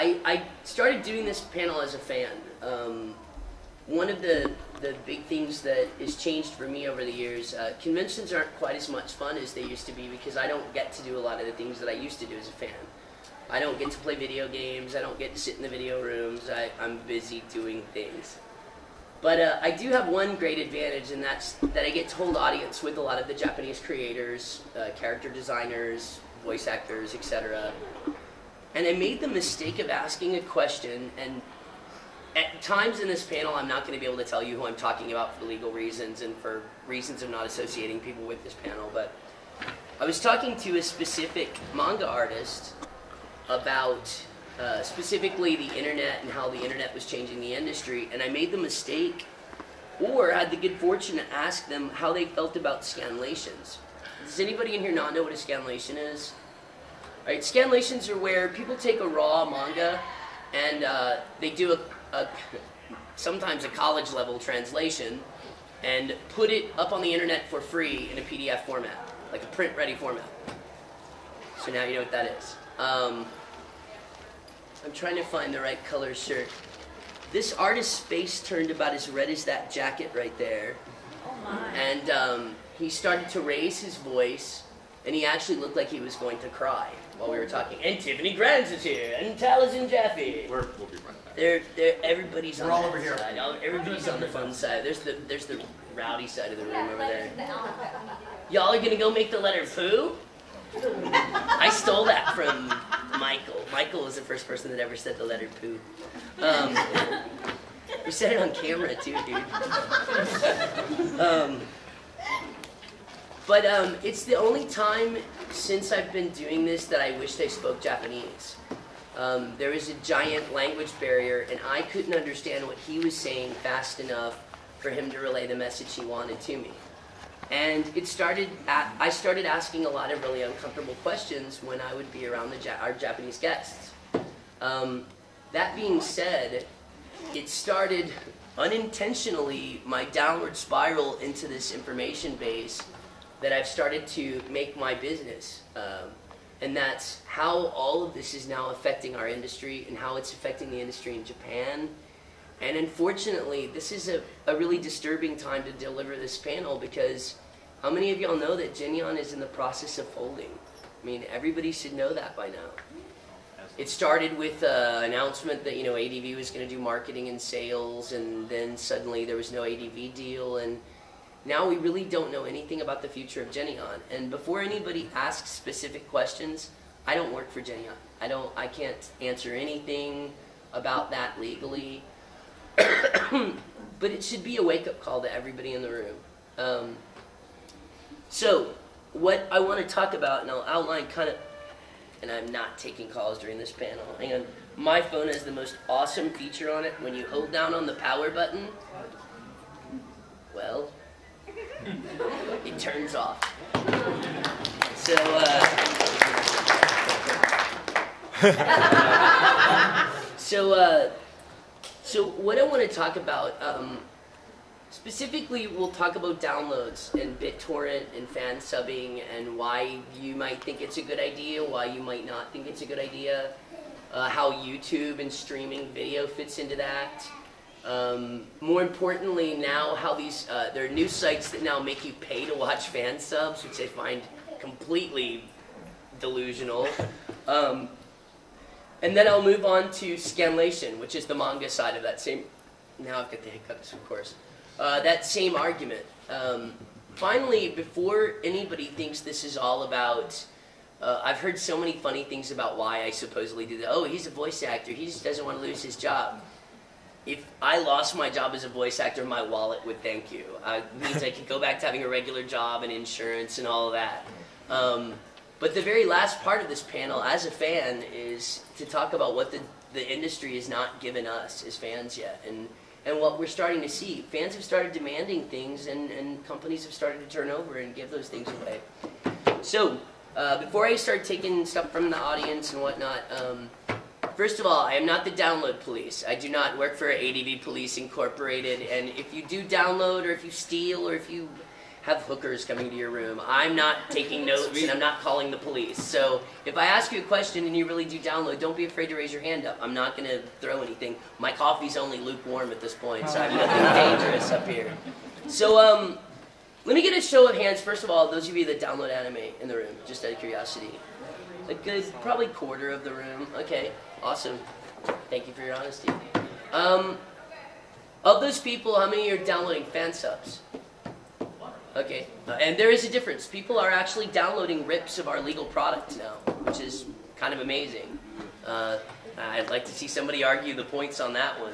I started doing this panel as a fan. One of the big things that has changed for me over the years, conventions aren't quite as much fun as they used to be because I don't get to do a lot of the things that I used to do as a fan. I don't get to play video games, I don't get to sit in the video rooms, I'm busy doing things. But I do have one great advantage, and that's that I get to hold audience with a lot of the Japanese creators, character designers, voice actors, etc. And I made the mistake of asking a question, and at times in this panel I'm not going to be able to tell you who I'm talking about for legal reasons and for reasons of not associating people with this panel, but I was talking to a specific manga artist about specifically the internet and how the internet was changing the industry, and I made the mistake, or had the good fortune to ask them how they felt about scanlations. Does anybody in here not know what a scanlation is? Alright, scanlations are where people take a raw manga and they do sometimes a college level translation and put it up on the internet for free in a PDF format, like a print ready format. So now you know what that is. I'm trying to find the right color shirt. This artist's face turned about as red as that jacket right there. Oh my. And he started to raise his voice, and he actually looked like he was going to cry while we were talking. And Tiffany Grants is here, and Taliesin Jaffe. We'll be right back. Everybody's on We're all that over here. side. Everybody's on the fun side. There's the rowdy side of the room over there. Y'all are gonna go make the letter poo? I stole that from Michael. Michael was the first person that ever said the letter poo. We said it on camera too, dude. But it's the only time since I've been doing this that I wished I spoke Japanese. There was a giant language barrier, and I couldn't understand what he was saying fast enough for him to relay the message he wanted to me. And I started asking a lot of really uncomfortable questions when I would be around our Japanese guests. That being said, it started unintentionally my downward spiral into this information base that I've started to make my business. And that's how all of this is now affecting our industry and how it's affecting the industry in Japan. And unfortunately, this is a really disturbing time to deliver this panel, because how many of y'all know that Geneon is in the process of folding? I mean, everybody should know that by now. It started with an announcement that, ADV was going to do marketing and sales, and then suddenly there was no ADV deal, and now we really don't know anything about the future of Geneon. And before anybody asks specific questions, I don't work for Geneon. I can't answer anything about that legally. But it should be a wake-up call to everybody in the room. So, what I want to talk about, and I'll outline kind of, and I'm not taking calls during this panel. Hang on. My phone has the most awesome feature on it. When you hold down on the power button, well, it turns off. So, So what I want to talk about, specifically we'll talk about downloads and BitTorrent and fan subbing and why you might think it's a good idea, why you might not think it's a good idea, how YouTube and streaming video fits into that. More importantly now, how these, there are new sites that now make you pay to watch fan subs, which I find completely delusional. And then I'll move on to scanlation, which is the manga side of that same, now I've got the hiccups, of course, that same argument. Finally, before anybody thinks this is all about, I've heard so many funny things about why I supposedly do that. Oh, he's a voice actor, he just doesn't want to lose his job. If I lost my job as a voice actor, my wallet would thank you. It means I could go back to having a regular job and insurance and all of that. But the very last part of this panel, as a fan, is to talk about what the industry has not given us as fans yet, and what we're starting to see. Fans have started demanding things, and companies have started to turn over and give those things away. So, before I start taking stuff from the audience and whatnot, first of all, I am not the download police. I do not work for ADV Police Incorporated, and if you do download, or if you steal, or if you have hookers coming to your room. I'm not taking notes and I'm not calling the police. So if I ask you a question and you really do download, don't be afraid to raise your hand up. I'm not going to throw anything. My coffee's only lukewarm at this point, so I have nothing dangerous up here. So let me get a show of hands. First of all, those of you that download anime in the room, just out of curiosity. A good, probably quarter of the room. Okay, awesome. Thank you for your honesty. Of those people, how many are downloading fansubs? Okay, and there is a difference. People are actually downloading rips of our legal product now, which is kind of amazing. I'd like to see somebody argue the points on that one.